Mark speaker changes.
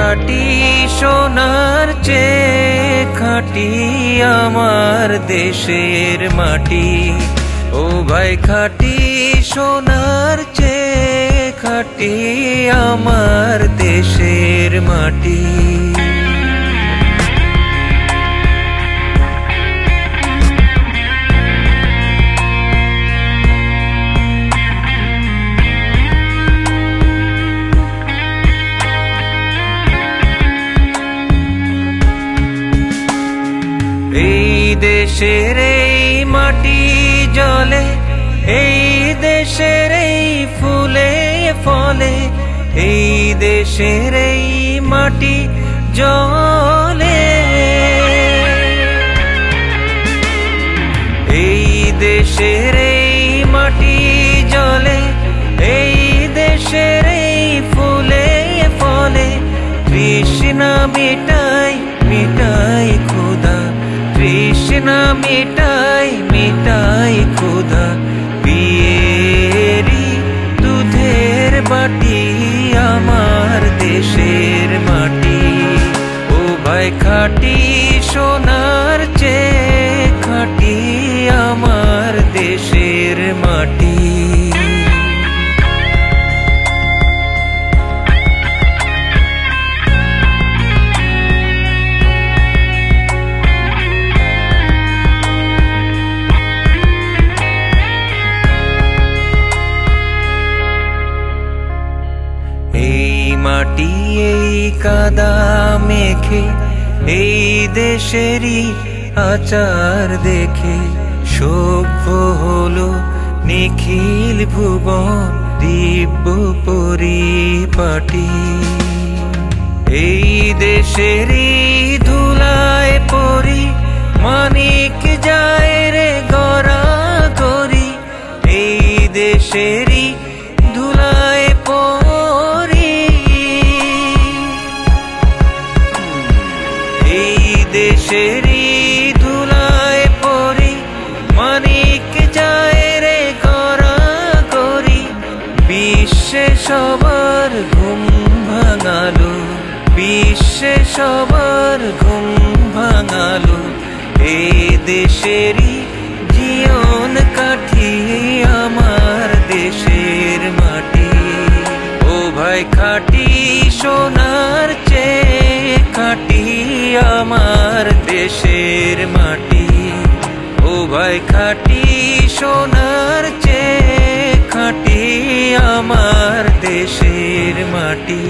Speaker 1: খাঁটি সোনার চেয়ে খাঁটি আমার দেশের মাটি। ও ভাই খাঁটি সোনার চেয়ে খাঁটি আমার দেশের মাটি। এই দেশের এই মাটি জলে, এই দেশের এই ফুলে ফলে, এই দেশের এই মাটি জলে, এই দেশের এই মাটি জলে, এই দেশের এই ফুলে ফলে। তৃষ্ণা মিটাই মিটাই ক্ষুধা, তৃষ্ণা মিটাই মিটাই ক্ষুধা, পিয়েরি দুধের বাটি আমার দেশের মাটি। ও ভাই খাঁটি সোনার চেয়ে খাঁটি আমার দেশের মাটি। এই মাটি এই কাদা মেখে, এই দেশেরই আচার দেখে সভ্য হলো নিখিল ভুবন দিব্য পরিপাটি। এই দেশেরই ধুলায় পরি মানিক যায় রে গড়া করি, এই দেশেরই ধুলায় পরি, এই দেশেরই ধুলায় পরি মানিক যায় রে গড়া করি। বিশ্বে সবার ঘুম ভাঙালো, বিশ্বে সবার ঘুম ভাঙালো, এই দেশেরই জীবন কাঠি আমার দেশের মাটি। ও ভাই খাঁটি সোনার চেয়ে খাঁটি আমার দেশের মাটি। ও ভাই খাঁটি সোনার চেয়ে খাঁটি আমার দেশের মাটি।